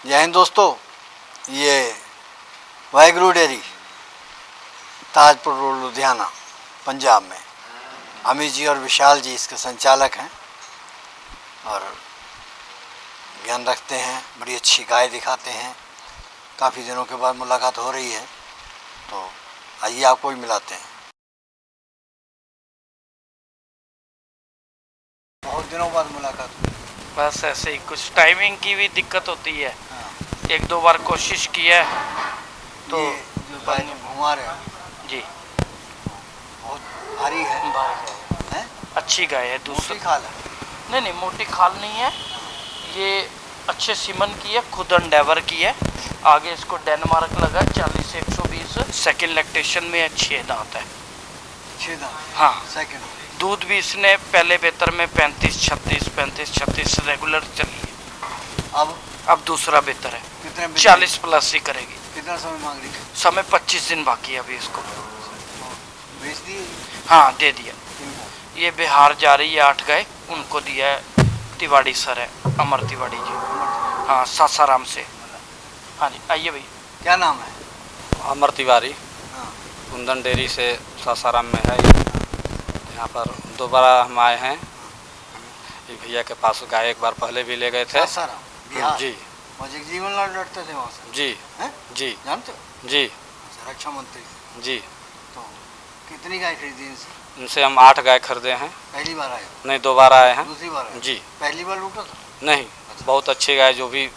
जय हिंद दोस्तों, ये वाहिगुरु डेयरी ताजपुर रोड लुधियाना पंजाब में अमित जी और विशाल जी इसके संचालक हैं और ज्ञान रखते हैं। बड़ी अच्छी गाय दिखाते हैं। काफ़ी दिनों के बाद मुलाकात हो रही है, तो आइए आपको भी मिलाते हैं। बहुत दिनों बाद मुलाकात हुई। बस ऐसे ही कुछ टाइमिंग की भी दिक्कत होती है। हाँ। एक दो बार कोशिश की है तो ये जो गाय घुमा रहे हैं जी बहुत भारी है। हैं? अच्छी गाय है। दूसरी खाल है? नहीं, मोटी खाल नहीं है। ये अच्छे सीमन की है, खुद एंडेवर की है। आगे इसको डेनमार्क लगा 40 से 120। सेकेंड लैक्टेशन में 6 दांत है। 6 दांत? हाँ। सेकेंड दूध भी इसने पहले बेहतर में 35-36 रेगुलर चली है। अब दूसरा बेहतर है। कितने 40 प्लस ही करेगी। कितना समय मांग रही है? समय 25 दिन बाकी है अभी इसको। बेच दी? हाँ, दे दिया। ये बिहार जा रही है 8 गाय, उनको दिया है। तिवाड़ी सर है, अमर तिवाड़ी जी। हाँ, सासाराम से। हाँ जी, आइए भाई। क्या नाम है? अमर तिवारी। हाँ। कुंदन डेयरी से सासाराम में है। यहाँ पर दोबारा हम आए हैं। ये भैया के पास गाय एक बार पहले भी ले गए थे। सासाराम बिहार? जी। जगजीवन लाल लड़ते थे वहाँ से? जी हैं? जी जानते हो? जी रक्षा मंत्री। जी। तो कितनी गाय खरीदी इनसे? इनसे हम 8 गाय खरीदे हैं। पहली बार आए? नहीं, 2 बार आए हैं। दूसरी बार आए? जी। पहली बार लूटा था? नहीं, बहुत अच्छी गाय, जो भी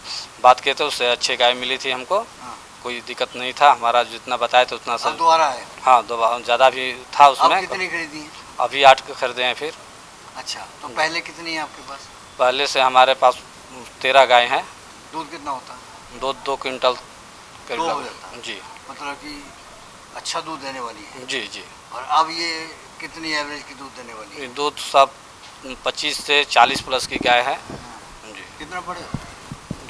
बात किए थे उससे अच्छी गाय मिली थी हमको। हाँ। कोई दिक्कत नहीं था, हमारा जितना बताया था उतना सब। दोबारा आए? हाँ, दोबारा ज़्यादा भी था उसमें। अब कितनी खरीदी है? अभी 8 खरीदे हैं फिर। अच्छा, तो पहले कितनी है आपके पास? पहले से हमारे पास 13 गाय हैं। दूध कितना होता है? 2 क्विंटल करीब हो लगभग। जाता है? जी मतलब कि अच्छा दूध देने वाली है। जी जी। और अब ये कितनी एवरेज की दूध देने वाली है? दूध सब 25 से 40 प्लस की गाय है। जी। कितना पड़े?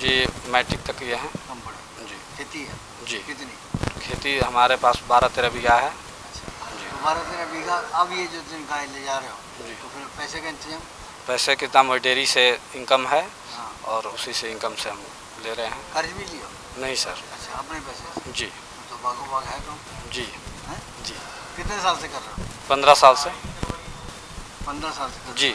जी, मैट्रिक तक ये है। कम पड़े? जी। खेती है? जी। कितनी? खेती हमारे पास 12-13 बीघा है। अच्छा, जी। तो 12-13 बीघा। अब ये जो दिन गाय ले जा रहे हो, जी। तो फिर पैसे का इंतजाम? पैसे की दाम डेयरी से इनकम है हाँ। और उसी से इनकम से हम ले रहे हैं। कर्ज भी लियो? नहीं सर। अच्छा, अपने पैसे से? जी तो बागो बाग है कम? जी हैं? जी। कितने साल से कर रहे हो? 15 साल से। 15 साल से कर रहे हो? जी।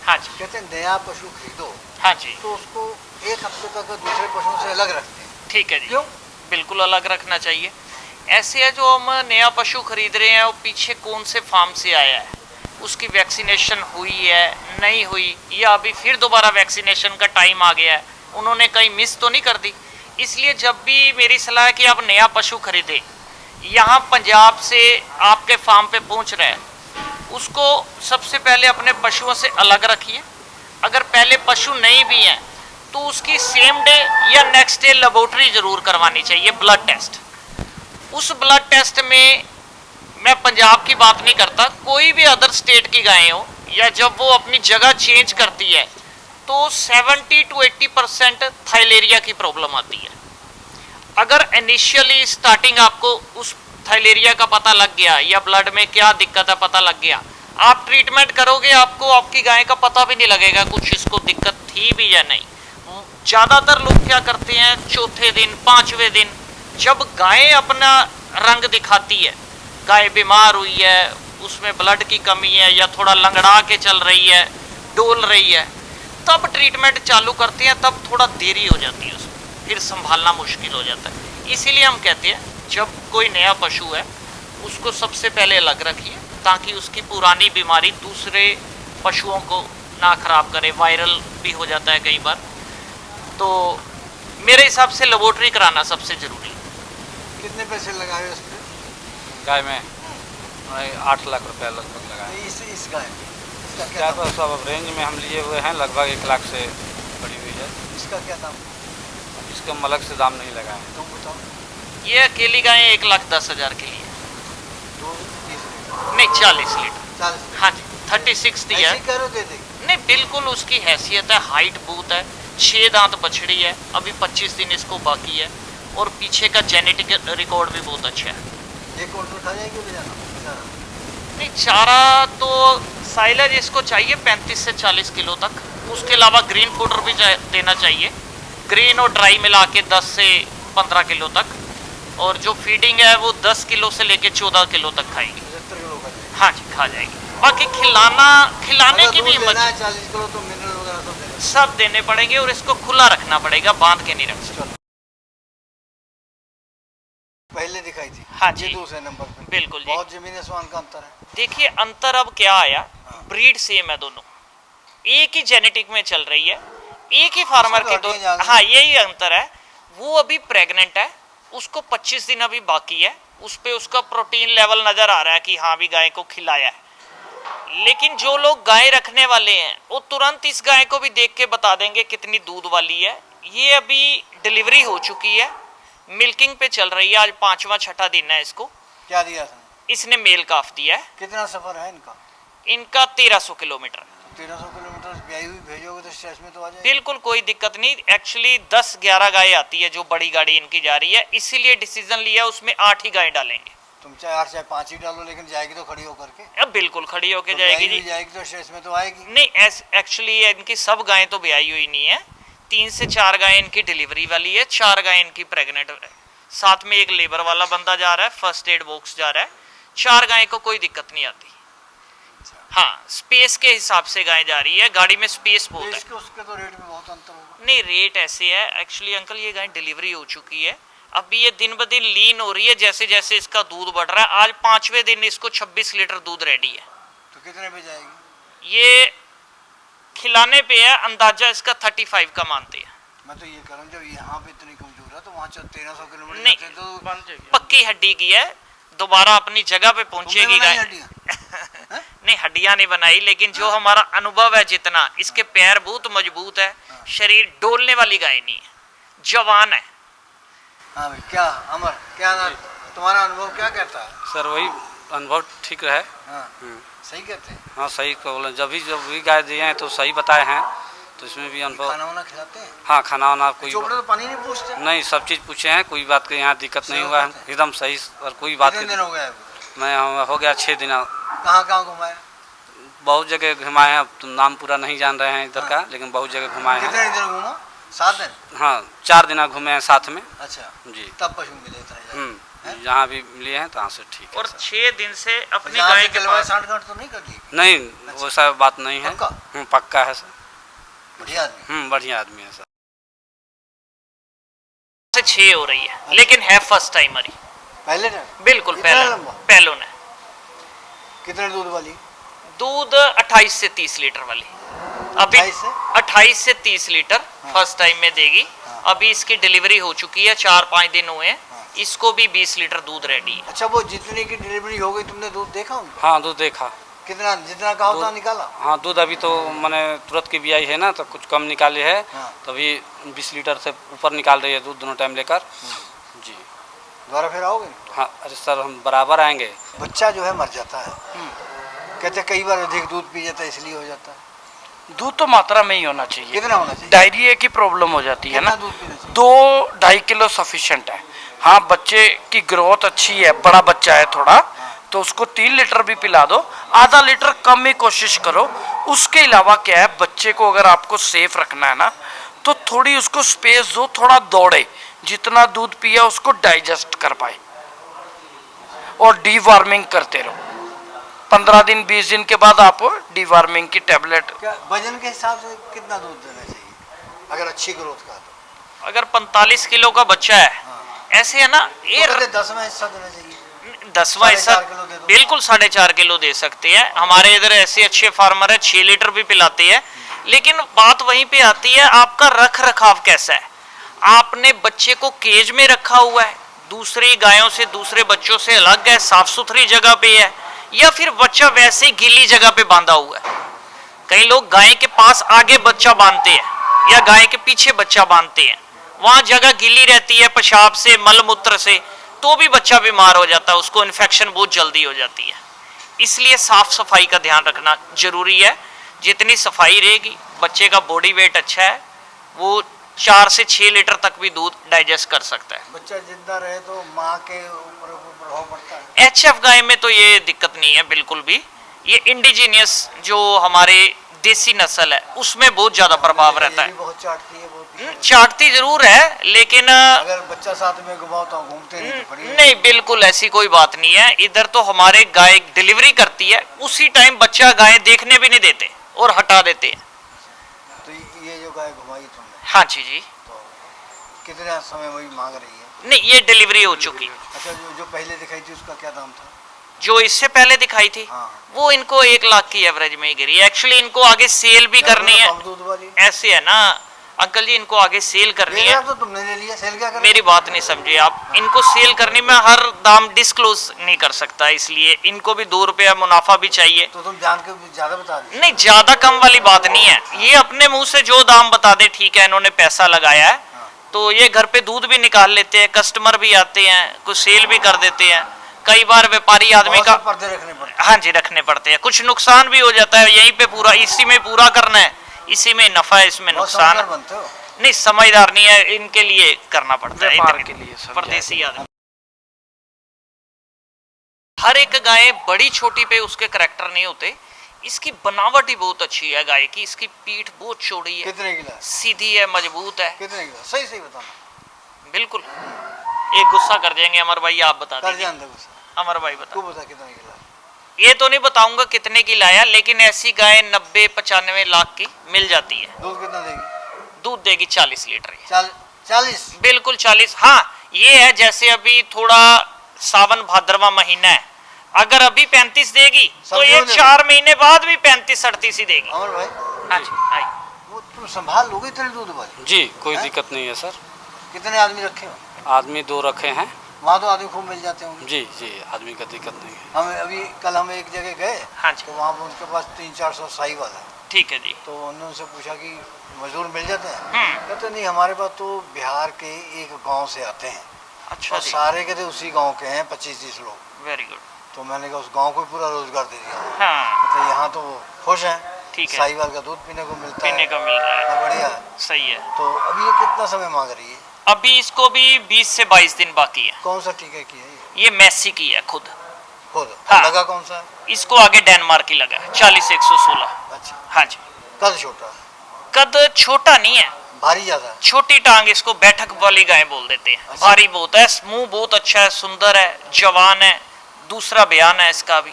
हाँ जी। कहते हैं नया पशु खरीदो हाँ जी, तो उसको एक हफ्ते तक दूसरे पशुओं से अलग रखते हैं। ठीक है जी। क्यों? बिल्कुल अलग रखना चाहिए। ऐसे है, जो हम नया पशु खरीद रहे हैं वो पीछे कौन से फार्म से आया है, उसकी वैक्सीनेशन हुई है नहीं हुई, या अभी फिर दोबारा वैक्सीनेशन का टाइम आ गया है, उन्होंने कहीं मिस तो नहीं कर दी। इसलिए जब भी मेरी सलाह है कि आप नया पशु खरीदें, यहाँ पंजाब से आपके फार्म पे पहुँच रहे हैं, उसको सबसे पहले अपने पशुओं से अलग रखिए। अगर पहले पशु नहीं भी हैं तो उसकी सेम डे या नेक्स्ट डे लेबोरेटरी जरूर करवानी चाहिए, ब्लड टेस्ट। उस ब्लड टेस्ट में मैं पंजाब की बात नहीं करता, कोई भी अदर स्टेट की गायें हो, या जब वो अपनी जगह चेंज करती है तो 70 to 80% थाइलेरिया की प्रॉब्लम आती है। अगर इनिशियली स्टार्टिंग आपको उस थाइलेरिया का पता लग गया या ब्लड में क्या दिक्कत है पता लग गया, आप ट्रीटमेंट करोगे, आपको आपकी गाय का पता भी नहीं लगेगा कुछ इसको दिक्कत थी भी या नहीं। ज़्यादातर लोग क्या करते हैं, चौथे दिन 5वें दिन जब गाय अपना रंग दिखाती है, गाय बीमार हुई है, उसमें ब्लड की कमी है या थोड़ा लंगड़ा के चल रही है, डोल रही है, तब ट्रीटमेंट चालू करते हैं, तब थोड़ा देरी हो जाती है, उसमें फिर संभालना मुश्किल हो जाता है। इसीलिए हम कहते हैं जब कोई नया पशु है उसको सबसे पहले अलग रखिए, ताकि उसकी पुरानी बीमारी दूसरे पशुओं को ना खराब करे। वायरल भी हो जाता है कई बार, तो मेरे हिसाब से लेबोरेटरी कराना सबसे ज़रूरी है। कितने पैसे लगाए उस पर? गाय में 8 लाख रुपया लगभग लगाए। इस गाय में? इसका क्या क्या तो सब रेंज में हम लिए हुए हैं, लगभग 1 लाख से पड़ी हुई है। इसका क्या दाम? इसका अलग से दाम नहीं लगा है। तुम बताओ। ये अकेली गाय 1,10,000 के लिए नहीं 40 लीटर। 40? हाँ जी, 36 दिया है। करो दे दे। नहीं, बिल्कुल उसकी हैसियत है, हाइट बहुत है, 6 दांत बछड़ी है, अभी 25 दिन इसको बाकी है, और पीछे का जेनेटिक रिकॉर्ड भी बहुत अच्छा है। एक क्विंटल खा जाएगी ले जाना? नहीं, चारा तो साइलेज इसको चाहिए 35 से 40 किलो तक। उसके अलावा ग्रीन पाउडर भी देना चाहिए। ग्रेन और ड्राई मिला के 10 से 15 किलो तक, और जो फीडिंग है वो 10 किलो से लेके 14 किलो तक खाएगी। 75 किलो का देगा। हाँ जी, खा जाएगी। बाकी खिलाने की भी दूध हिम्मत, लेना है 40 किलो तो मिनरल वगैरह तो देना। सब देने पड़ेंगे, और इसको खुला रखना पड़ेगा, बांध के नहीं रख सकते। पहले दिखाई थी। हाँ ये जी। दूसरे नंबर पे। बिल्कुल जी। बहुत जमीन आसमान का अंतर है। देखिए अंतर अब क्या आया, ब्रीड सेम है दोनों, एक ही जेनेटिक में चल रही है, एक ही फार्मर के दो। हड्डियां जा गई। हाँ, यही अंतर है। वो अभी प्रेग्नेंट है, उसको 25 दिन अभी बाकी है, उस पे उसका प्रोटीन लेवल नजर आ रहा है कि हाँ भी गाय को खिलाया है। लेकिन जो लोग गाय रखने वाले हैं वो तुरंत इस गाय को भी देख के बता देंगे कितनी दूध वाली है। ये अभी डिलीवरी हो चुकी है, मिल्किंग पे चल रही है, आज 5वां 6ठा दिन है इसको। क्या दिया था? इसने मेल काफ दिया है। कितना सफर है इनका? इनका 1300 किलोमीटर। 1300 किलोमीटर ब्याई हुई भेजोगे तो स्ट्रेस में तो आ जाएगी। बिल्कुल कोई दिक्कत नहीं। एक्चुअली 10-11 गाय आती है जो बड़ी गाड़ी इनकी जा रही है, इसीलिए डिसीजन लिया उसमें 8 ही गाय डालेंगे। तुम चाहे 8 चाहे 5 ही डालो, लेकिन जाएगी तो खड़ी होकर के। अब बिल्कुल खड़ी होके तो जाएगी ब्याई जी। हुई जाएगी तो स्ट्रेस में तो आएगी। नहीं, एक्चुअली इनकी सब गायें तो ब्याई हुई नहीं है, 3 से 4 गायें इनकी डिलीवरी वाली है, 4 गायें इनकी प्रेग्नेंट है, साथ में एक लेबर वाला बंदा जा रहा है, फर्स्ट एड बॉक्स जा रहा है। 4 गायें को कोई दिक्कत नहीं आती। हाँ, स्पेस के हिसाब से गाय जा रही है, गाड़ी में स्पेस बहुत है। इसके उसके तो रेट में बहुत अंतर होगा। नहीं, रेट ऐसे है एक्चुअली अंकल, ये गाय डिलीवरी हो चुकी है, अभी ये दिन ब दिन लीन हो रही है, जैसे जैसे इसका दूध बढ़ रहा है। आज 5वें दिन इसको 26 लीटर दूध रेडी है। तो कितने पे जाएगी? ये खिलाने पे है, अंदाजा इसका 35 का मानते हैं। मैं तो ये कह रहा हूँ जब यहाँ पे इतनी कमजोर है तो वहाँ 1300 किलोमीटर नहीं, जाते तो पक्की हड्डी की है, दोबारा अपनी जगह पे पहुंचेगी तुमने बनाई गाय। हड्डियाँ? नहीं, हड्डियां नहीं बनाई, लेकिन जो हमारा अनुभव है जितना, इसके पैर बहुत मजबूत है, शरीर डोलने वाली गाय नहीं है, जवान है। हाँ भाई, क्या अमर, क्या ना तुम्हारा अनुभव क्या कहता है? सर वही अनुभव ठीक रहे। हाँ, सही कहते हैं। हाँ सही को बोले, जब भी गाय दिए हैं तो सही बताए हैं, तो इसमें भी अनुभव। खाना वाना खिलाते हैं? हाँ, खाना वाना कोई चोपड़े तो पानी नहीं पूछते? नहीं, सब चीज़ पूछे हैं, कोई बात की यहाँ दिक्कत नहीं हुआ है, एकदम सही और कोई बात कितने की। दिन हो गया? मैं हो गया 6 दिन। कहाँ कहाँ घुमाया? बहुत जगह घुमाए हैं, अब तो नाम पूरा नहीं जान रहे हैं इधर का, लेकिन बहुत जगह घुमाए हैं। कितने दिन घूमा? 7 दिन? हाँ, 4 दिन घूमे हैं साथ में। अच्छा जी। तब पशु मिले इतने ज्यादा? जहाँ भी मिले हैं तहाँ से ठीक है और सर। 6 दिन से अपनी जहाँ गाय से के गलवाए पास। 60 गांठ तो नहीं कर दी? नहीं, वो सब बात नहीं है। पक्का? पक्का है सर। बढ़िया आदमी। बढ़िया आदमी है सर। से 6 हो रही है, लेकिन है फर्स्ट टाइमर ही। पहले ने बिल्कुल इतना पहले लंबा? पहलों ने कितने दूध वाली? दूध 28 से 30 लीटर वाली अभी 28 से 30 लीटर फर्स्ट टाइम में देगी। अभी इसकी डिलीवरी हो चुकी है, 4-5 दिन हुए हैं, इसको भी 20 लीटर दूध रेडी है। अच्छा, वो जितने की डिलीवरी हो गई तुमने दूध देखा उनका? हाँ, दूध देखा। कितना, जितना कहा उतना निकाला? हाँ, दूध अभी तो मैंने तुरंत की भी आई है ना, तो कुछ कम निकाली है। हाँ। तभी 20 लीटर से ऊपर निकाल रही है दूध दोनों टाइम लेकर। जी। दोबारा फिर आओगे? हाँ, अरे सर हम बराबर आएंगे। बच्चा जो है मर जाता है, कहते कई बार अधिक दूध पी जाता है इसलिए हो जाता है। दूध तो मात्रा में ही होना चाहिए। कितना होना चाहिए? डायरिया की प्रॉब्लम हो जाती है ना। कितना दूध पीना चाहिए? 2-2.5 किलो सफिशिएंट है। हाँ, बच्चे की ग्रोथ अच्छी है, बड़ा बच्चा है थोड़ा, तो उसको 3 लीटर भी पिला दो, आधा लीटर कम ही कोशिश करो। उसके अलावा क्या है, बच्चे को अगर आपको सेफ रखना है ना, तो थोड़ी उसको स्पेस दो, थोड़ा दौड़े, जितना दूध पिया उसको डाइजेस्ट कर पाए, और डीवार्मिंग करते रहो। 15 दिन 20 दिन के बाद आप डीवार्मिंग की टैबलेट। क्या वजन के हिसाब से कितना दूध देना चाहिए अगर अच्छी ग्रोथ का? तो अगर 45 किलो का बच्चा है, ऐसे है ना, ये 10वां हिस्सा देना चाहिए। 10वां हिस्सा 4.5 किलो दे दो। बिल्कुल 4.5 किलो दे सकते हैं। हमारे इधर ऐसे अच्छे फार्मर है 6 लीटर भी पिलाते हैं। लेकिन बात वहीं पे आती है, आपका रख रखाव कैसा है। आपने बच्चे को केज में रखा हुआ है, दूसरी गायों से दूसरे बच्चों से अलग है, साफ सुथरी जगह पे है, या फिर बच्चा वैसे गीली जगह पे बांधा हुआ है। कई लोग गाय के पास आगे बच्चा बांधते हैं या गाय के पीछे बच्चा बांधते हैं, वहां जगह गीली रहती है पेशाब से, मल मूत्र से, तो भी बच्चा बीमार हो जाता है, उसको इन्फेक्शन बहुत जल्दी हो जाती है। इसलिए साफ सफाई का ध्यान रखना जरूरी है। जितनी सफाई रहेगी, बच्चे का बॉडी वेट अच्छा है, वो 4 से 6 लीटर तक भी दूध डाइजेस्ट कर सकता है। बच्चा जिंदा रहे तो माँ के ऊपर प्रभाव पड़ता है? HF गाय में तो ये दिक्कत नहीं है बिल्कुल भी। ये इंडिजीनियस जो हमारे देसी नस्ल है उसमें बहुत ज्यादा प्रभाव रहता है। बहुत चाटती है, बहुत चाटती जरूर है, लेकिन अगर बच्चा साथ में घुमाओ तो घूमते नहीं तो बढ़िया। नहीं, बिल्कुल ऐसी कोई बात नहीं है। इधर तो हमारे गाय डिलीवरी करती है, उसी टाइम बच्चा गाय देखने भी नहीं देते और हटा देते हैं। तो ये जो गाय घुमाई तुमने, हाँ जी जी। तो कितने समय वही मांग रही है? नहीं, ये डिलीवरी हो चुकी। अच्छा, जो पहले दिखाई थी उसका क्या दाम था? जो इससे पहले दिखाई थी हाँ। वो इनको 1 लाख की एवरेज में ही गिरी। एक्चुअली इनको आगे सेल भी करनी है। कम दूध वाली ऐसे है ना अंकल जी, इनको आगे सेल करनी है। तो तुमने ले लिया, सेल क्या कर? मेरी बात नहीं समझे आप। इनको सेल करनी, मैं हर दाम डिस्क्लोज नहीं कर सकता, इसलिए इनको भी 2 रुपया मुनाफा भी चाहिए। तो तुम जान के ज्यादा बता दी। नहीं, ज्यादा कम वाली बात नहीं है। ये अपने मुंह से जो दाम बता दे, ठीक है, इन्होंने पैसा लगाया है तो ये घर पे दूध भी निकाल लेते हैं, कस्टमर भी आते हैं, कुछ सेल भी कर देते हैं। कई बार व्यापारी आदमी का पर्दे रखने पड़ते हैं। हाँ जी, रखने पड़ते हैं। कुछ नुकसान भी हो जाता है, यहीं पे पूरा इसी में पूरा करना है, इसी में नफा है, इसमें नुकसान है। बनते हो। नहीं, समझदार नहीं है, इनके लिए करना पड़ता है, व्यापार इतने के लिए सब परदेसी आदमी। हर एक गाय बड़ी छोटी पे उसके करैक्टर नहीं होते। इसकी बनावट ही बहुत अच्छी है गाय की। इसकी पीठ बहुत चौड़ी है, कितने किलो? सीधी है, मजबूत है। कितने किलो? सही सही बताना। बिल्कुल। एक गुस्सा कर जाएंगे अमर भाई, आप बता कर दीजिए। जान दे गुस्सा। अमर भाई बता। तू बता कितने किलो? ये तो नहीं बताऊंगा कितने की लाया, लेकिन ऐसी गाय 90-95 लाख की मिल जाती है। दूध कितना देगी? दूध देगी 40 लीटर ये। 40? बिल्कुल 40। हाँ, ये है जैसे अभी थोड़ा सावन भाद्रवा महीना है, अगर अभी 35 देगी तो ये 4 महीने बाद भी 35-38 ही देगी। अमर भाई, हाँ जी, हाँ। वो तुम संभाल लोगे इतने दूध वाली? जी, कोई दिक्कत नहीं है सर। कितने आदमी रखे हो? आदमी 2 रखे हैं। वहाँ तो आदमी खूब मिल जाते होंगे। जी जी, आदमी का दिक्कत नहीं है। हम अभी कल हम एक जगह गए, हाँ जी, तो वहाँ पर उनके पास 300-400 साहिवाल है। ठीक है जी। तो उन्होंने उनसे पूछा कि मजदूर मिल जाते हैं? हम्म। कहते नहीं, हमारे पास तो बिहार के एक गांव से आते हैं अच्छा और जी, सारे कहते उसी गांव के हैं 25-30 लोग। Very good. तो मैंने कहा उस गांव को पूरा रोजगार दे दिया। हाँ, तो यहाँ तो वो खुश हैं, ठीक है, साहिवाल का दूध पीने को मिलता पीने है, का मिल रहा है, तो बढ़िया है। सही है। तो अभी ये कितना समय मांग रही है? अभी इसको भी 20 से 22 दिन बाकी है। कौन सा टीका की है ये? ये मैसी की है खुद। खुद? हाँ। लगा कौन सा है? इसको आगे डेनमार्क की लगा है, 40-116। अच्छा, हाँ जी। कद छोटा है? कद छोटा नहीं है, भारी ज्यादा है? छोटी टांग, इसको बैठक वाली गाय बोल देते हैं। अच्छा। भारी बहुत है, मुंह बहुत अच्छा है, सुंदर है, जवान है, दूसरा बयान है इसका भी।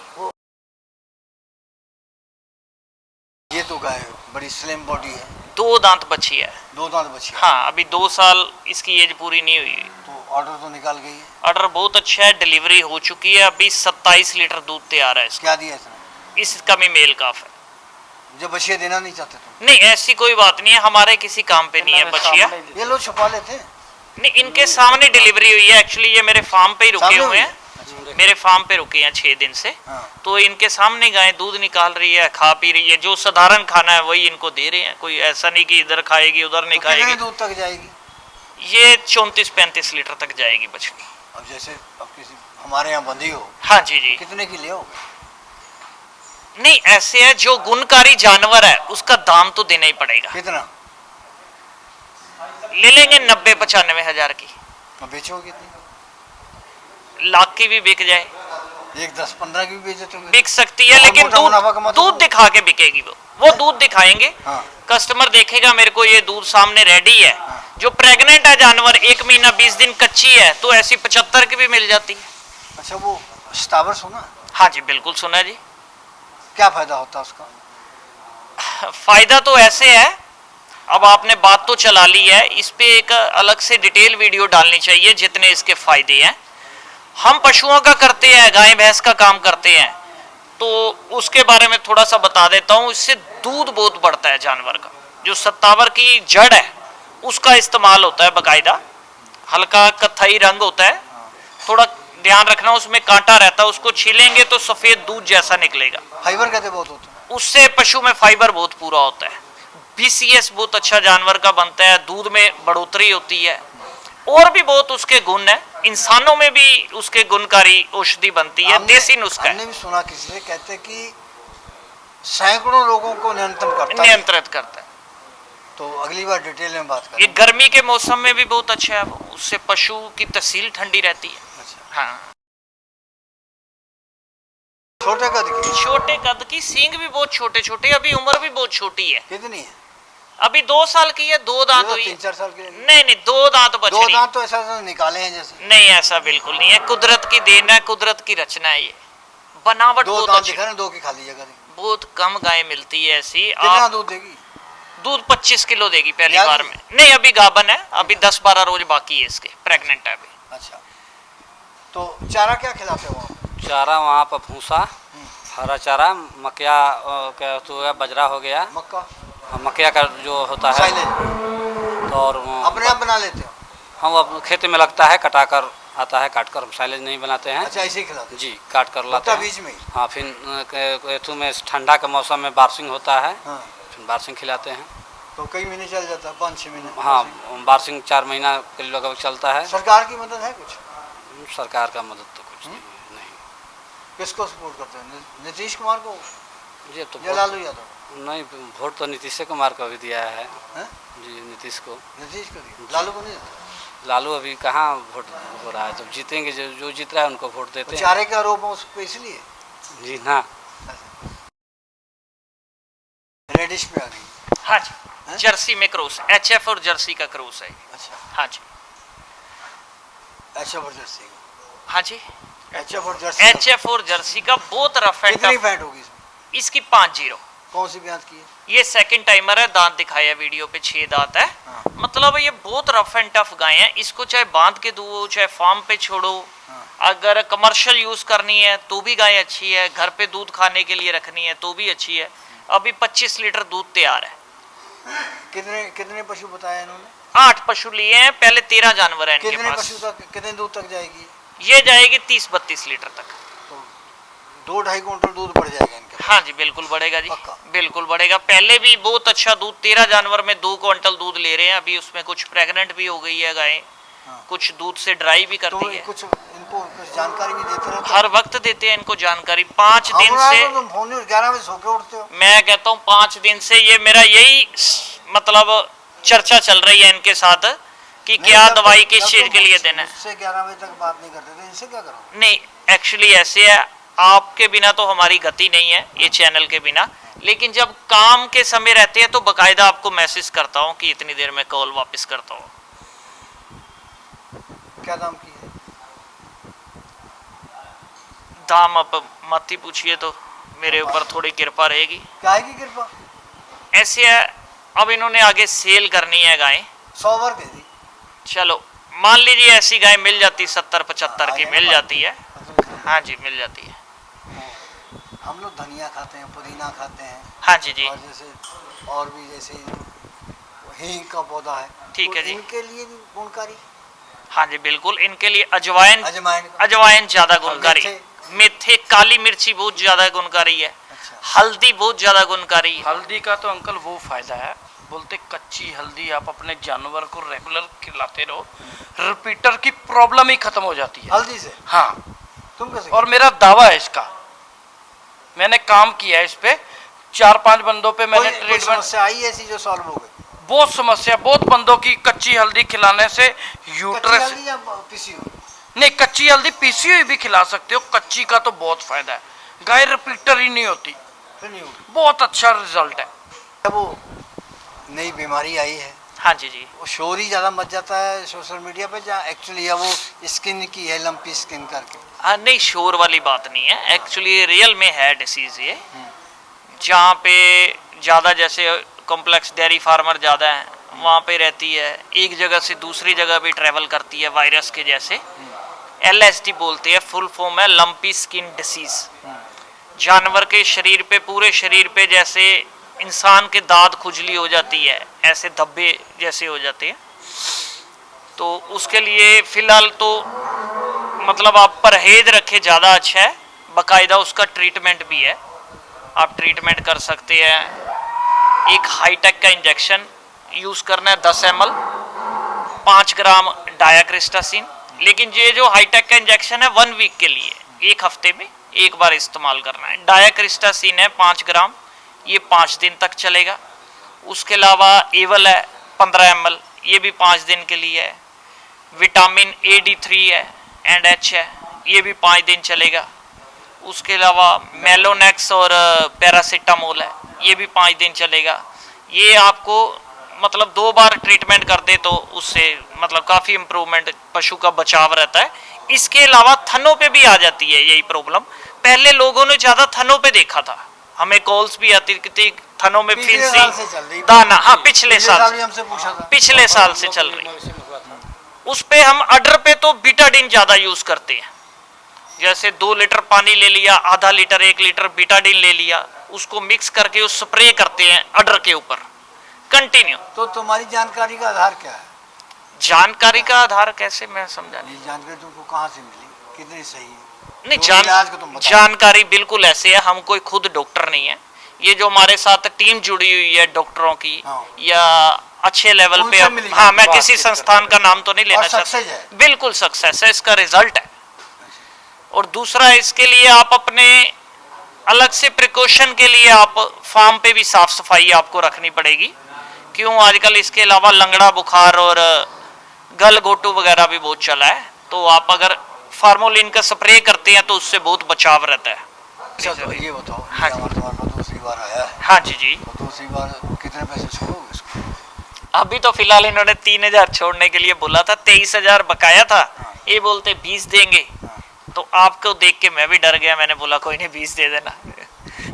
ये तो गाय बड़ी स्लिम बॉडी है। 2 दांत बची है। 2 दांत बची है। हाँ, अभी 2 साल इसकी एज पूरी नहीं हुई। तो ऑर्डर तो निकाल गई है। ऑर्डर बहुत अच्छा है, डिलीवरी हो चुकी है, अभी 27 लीटर दूध तैयार है इसका। क्या दिया इसने? इसका भी मेल काफ है। जब बछिया देना नहीं चाहते तुम? नहीं, ऐसी कोई बात नहीं है, हमारे किसी काम पे नहीं है बचिया। ये लोग छुपा लेते हैं। नहीं, इनके सामने डिलीवरी हुई है। एक्चुअली ये मेरे फार्म पे ही रुके सामने हुए हुई हैं, मेरे फार्म पे रुके हैं 6 दिन से। हाँ। तो इनके सामने गाय दूध निकाल रही है, खा पी रही है, जो साधारण खाना है वही इनको दे रहे हैं। कोई ऐसा नहीं कि इधर खाएगी उधर नहीं तो कितने खाएगी। दूध तक जाएगी? ये 34-35 लीटर तक जाएगी बछड़ी। अब जैसे अब किसी हमारे यहाँ बंधी हो, हाँ जी जी। कितने की ले आओगे? नहीं, ऐसे है, जो गुणकारी जानवर है उसका दाम तो देना ही पड़ेगा। कितना? ले लेंगे 90-95 हजार की। अब बेचोगे कितनी? लाख की भी बिक जाए, एक 10-15 की भी बेच देते होगे। बिक सकती है, और लेकिन मोटा मुनाफा कमाते दूध हो। दिखा के बिकेगी वो दूध दिखाएंगे। हाँ। कस्टमर देखेगा मेरे को ये दूध सामने रेडी है। हाँ। जो प्रेग्नेंट है जानवर, 1 महीना 20 दिन कच्ची है, तो ऐसी 75 की भी मिल जाती है। अच्छा, वो स्टावर सुना? हाँ जी, बिल्कुल सुना जी। क्या फायदा होता है उसका? फायदा तो ऐसे है, अब आपने बात तो चला ली है, इस पे एक अलग से डिटेल वीडियो डालनी चाहिए जितने इसके फायदे हैं। हम पशुओं का करते हैं, गाय भैंस का काम करते हैं, तो उसके बारे में थोड़ा सा बता देता हूँ। इससे दूध बहुत बढ़ता है जानवर का। जो सत्तावर की जड़ है उसका इस्तेमाल होता है बाकायदा, हल्का कत्थई रंग होता है, थोड़ा ध्यान रखना, उसमें कांटा रहता है, उसको छीलेंगे तो सफेद दूध जैसा निकलेगा। फाइबर कहते बहुत होते हैं। उससे पशु में फाइबर बहुत पूरा होता है। BCS बहुत अच्छा जानवर का बनता है, दूध में बढ़ोतरी होती है, और भी बहुत उसके गुण है। इंसानों में भी उसके गुणकारी औषधि बनती है, देसी नुस्खा है। हमने भी सुना किसी से, कहते कि सैकड़ों लोगों को नियंत्रण करता है। नियंत्रित करता है। तो अगली बार डिटेल में बात ये करें। गर्मी के मौसम में भी बहुत अच्छा है, उससे पशु की तहसील ठंडी रहती है। अच्छा, हाँ, छोटे कद की छोटे कद की, सींग भी बहुत छोटे छोटे, अभी उम्र भी बहुत छोटी है। कितनी है? अभी 2 साल की है, 2 दांत ये तो हुई है। 3-4 साल के नहीं नहीं, 2 दांत दो बछड़ी। दांत तो ऐसा तो निकाले हैं जैसे नहीं ऐसा बिल्कुल नहीं है, कुदरत की देन है, कुदरत की रचना है ये। बनावट दो बहुत दांत अच्छी, दिखा रहे हैं, 2 की खाली जगह दी। बहुत कम गाय मिलती है ऐसी। कितना आप दूध देगी? दूध 25 किलो देगी पहली यार- बार में। नहीं अभी गाभन है, अभी 10-12 रोज बाकी है इसके, प्रेग्नेंट है अभी। अच्छा, तो चारा क्या खिलाते हो वहाँ पे? चारा वहाँ पर भूसा, हरा चारा, मक्या क्या तो है, बजरा हो गया, मक्का, मक्या का जो होता है, साइलेज तो और अपने आप बना लेते हो? हम अब खेत में लगता है, कटा कर आता है, काट कर, हम साइलेज नहीं बनाते हैं अच्छा, ऐसे ही खिलाते हो? जी, काट कर लाते होता हैं। बीच में ही? हाँ, फिर एथू में ठंडा के मौसम में बारसिंग होता है, हाँ, फिर बारसिंग खिलाते हैं। तो कई महीने चल जाता है, 5-6 महीने? हाँ, बारसिंग 4 महीना के लगभग चलता है। सरकार की मदद है कुछ? सरकार का मदद तो कुछ नहीं। किसको सपोर्ट करते हो? नीतीश कुमार को ये तो या लालू यादव? नहीं, वोट तो नीतीश कुमार को भी दिया है हैं? जी, नीतीश को। नीतीश को दिया, लालू को नहीं देते? लालू अभी कहाँ वोट हो रहा है, जब जीतेंगे जो जीत रहा है उनको वोट देते हैं। चारे के आरोप है उस पे इसलिए जी ना। रेडिश पे आ गई। हाँ हैं? जी, जर्सी में क्रॉस, HF और जर्सी का क्रॉस है। अच्छा, हाँ जी, एचएफ और जर्सी का? हाँ जी, एचएफ और जर्सी का HF और जर्सी का बहुत रफ एंड कितनी टफ। फैट होगी इसमें? इसकी 5-0। कौन सी ब्याज की है? ये सेकंड टाइमर है, दांत दिखाया वीडियो पे, 6 दांत है। हाँ। मतलब ये बहुत रफ एंड टफ गाय है, इसको चाहे बांध के दो, चाहे फार्म पे छोड़ो, हाँ। अगर कमर्शियल यूज करनी है तो भी गाय अच्छी है, घर पे दूध खाने के लिए रखनी है तो भी अच्छी है। अभी 25 लीटर दूध तैयार है। कितने कितने पशु बताया इन्होंने? 8 पशु लिए हैं, पहले 13 जानवर है इनके कितने पास। पशु तक, कितने दूध तक जाएगी? ये जाएगी 30-32 लीटर तक। तो 2-2.5 क्विंटल दूध बढ़ जाएगा इनके पास। हाँ जी बिल्कुल बढ़ेगा जी, पक्का? बिल्कुल बढ़ेगा। पहले भी बहुत अच्छा दूध, 13 जानवर में 2 क्विंटल दूध ले रहे हैं। अभी उसमें कुछ प्रेग्नेंट भी हो गई है गाय, हाँ। कुछ दूध से ड्राई भी तो करती है। कुछ इनको कुछ जानकारी भी देते रहते हो? हर वक्त देते हैं इनको जानकारी। 5 दिन से तुम फोन 11 बजे सो के उठते हो? मैं कहता हूँ 5 दिन से ये मेरा यही मतलब चर्चा चल रही है इनके साथ कि नहीं, क्या जब दवाई तुम- किस जब चीज तुम के लिए मुझसे- देना है। मुझसे 11 बजे तक बात नहीं करते थे, इनसे क्या करो? नहीं एक्चुअली ऐसे है, आपके बिना तो हमारी गति नहीं है, ये चैनल के बिना। लेकिन जब काम के समय रहते हैं तो बकायदा आपको मैसेज करता हूँ कि इतनी देर में कॉल वापस करता हूँ। क्या दाम की है? दाम अब मत ही पूछिए, तो मेरे ऊपर थोड़ी कृपा रहेगी। क्या है की कृपा? ऐसे है, अब इन्होंने आगे सेल करनी है गाय। 100 बार दे दी। चलो मान लीजिए ऐसी गाय मिल जाती 70-75 की मिल जाती है। हाँ जी मिल जाती है। हम लोग धनिया खाते हैं, पुदीना खाते हैं, हाँ जी जी और जैसे और भी जैसे हींग का पौधा है, ठीक तो है जी। इनके लिए भी गुणकारी? हाँ जी बिल्कुल, इनके लिए अजवाइन, अजवाइन का? अजवाइन ज्यादा गुणकारी, मेथे? मेथे, काली मिर्ची बहुत ज्यादा गुणकारी है, अच्छा, हल्दी बहुत ज्यादा गुणकारी है। हल्दी का तो अंकल वो फायदा है, बोलते कच्ची हल्दी आप अपने जानवर को रेगुलर खिलाते रहो, रिपीटर की प्रॉब्लम ही खत्म हो जाती है। हल्दी से? हाँ, तुम कैसे? और मेरा दावा है इसका, मैंने काम किया है इस पे, 4-5 बंदों पे मैंने कोई ट्रीटमेंट। समस्या आई ऐसी जो सॉल्व हो गई? बहुत समस्या, बहुत बंदों की कच्ची हल्दी खिलाने से कच्ची यूट्रस। हल्दी या पिसी हुई? नहीं, कच्ची हल्दी पीसी हुई भी खिला सकते हो, कच्ची का तो बहुत फायदा है, गाय रिपीटर ही नहीं होती, फिर नहीं होगी? बहुत अच्छा रिजल्ट है। वो नई बीमारी आई है, हाँ जी जी वो शोर ही ज़्यादा मच जाता है सोशल मीडिया पे, जहाँ एक्चुअली है वो स्किन की है, लंपी स्किन करके। हाँ, नहीं शोर वाली बात नहीं है, एक्चुअली रियल में है डिसीज ये। जहाँ पे ज़्यादा जैसे कॉम्प्लेक्स डेयरी फार्मर ज़्यादा है वहाँ पे रहती है, एक जगह से दूसरी जगह भी ट्रेवल करती है वायरस के जैसे। LSD बोलते हैं, फुल फॉर्म है लंपी स्किन डिसीज। जानवर के शरीर पे, पूरे शरीर पे जैसे इंसान के दांत खुजली हो जाती है, ऐसे धब्बे जैसे हो जाते हैं। तो उसके लिए फ़िलहाल तो मतलब आप परहेज रखें ज़्यादा अच्छा है, बाकायदा उसका ट्रीटमेंट भी है, आप ट्रीटमेंट कर सकते हैं। एक हाईटेक का इंजेक्शन यूज़ करना है 10 ml, 5 ग्राम डायाक्रिस्टासिन। लेकिन ये जो हाईटेक का इंजेक्शन है 1 वीक के लिए, 1 हफ्ते में एक बार इस्तेमाल करना है। डायाक्रिस्टासिन है 5 ग्राम, ये 5 दिन तक चलेगा। उसके अलावा एवल है 15 ml, ये भी 5 दिन के लिए है। विटामिन AD3 है एंड H है, ये भी 5 दिन चलेगा। उसके अलावा मेलोनेक्स और पैरासीटामोल है, ये भी 5 दिन चलेगा। ये आपको मतलब 2 बार ट्रीटमेंट कर दे तो उससे मतलब काफ़ी इम्प्रूवमेंट, पशु का बचाव रहता है। इसके अलावा थनों पे भी आ जाती है यही प्रॉब्लम। पहले लोगों ने ज़्यादा थनों पे देखा था, हमें कॉल्स भी आती थी थनों में पिछले साल से चल रही फिंसी दाना। हाँ, पिछले साल भी हमसे पूछा था। पिछले साल से चल रही। उस पे हम अडर पे तो बीटाडिन ज़्यादा यूज़ करते हैं। जैसे 2 लीटर पानी ले लिया, आधा लीटर 1 लीटर बीटाडिन ले लिया, उसको मिक्स करके उस स्प्रे करते हैं अडर के ऊपर कंटिन्यू। तो तुम्हारी जानकारी का आधार क्या है? जानकारी का आधार कैसे, मैं समझा नहीं। ये जानकारी तुमको कहाँ से मिली, कितनी सही है? नहीं, तो इलाज को तुम बताओ। जानकारी बिल्कुल ऐसे है, हम कोई खुद डॉक्टर नहीं है। ये जो हमारे साथ टीम जुड़ी हुई है डॉक्टरों की, हाँ। या अच्छे लेवल पे, उनसे मिली हाँ, मैं बात किसी संस्थान का नाम तो नहीं लेना और चाहता। सक्सेस है? बिल्कुल सक्सेस है, इसका रिजल्ट है। और दूसरा, इसके लिए आप अपने अलग से प्रिकॉशन के लिए आप फार्म पे भी साफ सफाई आपको रखनी पड़ेगी। क्यों, आजकल इसके अलावा लंगड़ा बुखार और गलघोटू वगैरह भी बहुत चला है। तो आप अगर फार्मोलिन का स्प्रे करते हैं तो उससे बहुत बचाव रहता है। अच्छा, तो ये बताओ, हाँ जी। तुम्हारे पास दूसरी बार आया है, हाँ जी जी। तो दूसरी बार कितने पैसे छोड़ोगे इसको? अभी तो फिलहाल इन्होंने 3000 छोड़ने के लिए बोला था, 23000 बकाया था, ये बोलते 20 देंगे। तो आपको देख के मैं भी डर गया, मैंने बोला कोई नहीं 20 दे देना।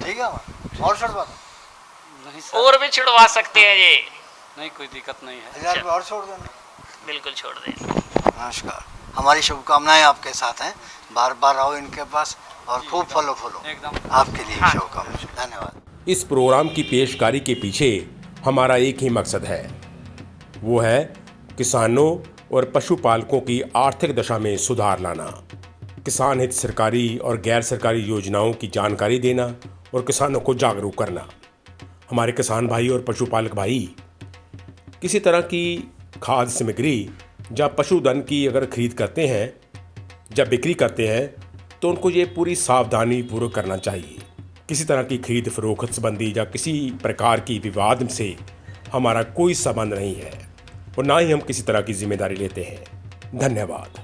ठीक है, और छोड़ दो, नहीं सर, और भी छुड़वा सकते हैं ये, नहीं कोई दिक्कत नहीं है। 1000 रुपये और छोड़ देना। बिल्कुल छोड़ दें। नमस्कार, हमारी शुभकामनाएं आपके साथ हैं। बार बार आओ इनके पास और खूब फॉलो एकदम। आपके लिए शुभकामनाएं। धन्यवाद। इस प्रोग्राम की पेशकारी के पीछे हमारा एक ही मकसद है, वो है किसानों और पशुपालकों की आर्थिक दशा में सुधार लाना, किसान हित सरकारी और गैर सरकारी योजनाओं की जानकारी देना और किसानों को जागरूक करना। हमारे किसान भाई और पशुपालक भाई किसी तरह की खाद्य सामग्री या पशुधन की अगर खरीद करते हैं, जब बिक्री करते हैं, तो उनको ये पूरी सावधानी पूर्वक करना चाहिए। किसी तरह की खरीद फरोख्त संबंधी या किसी प्रकार की विवाद से हमारा कोई संबंध नहीं है और ना ही हम किसी तरह की जिम्मेदारी लेते हैं। धन्यवाद।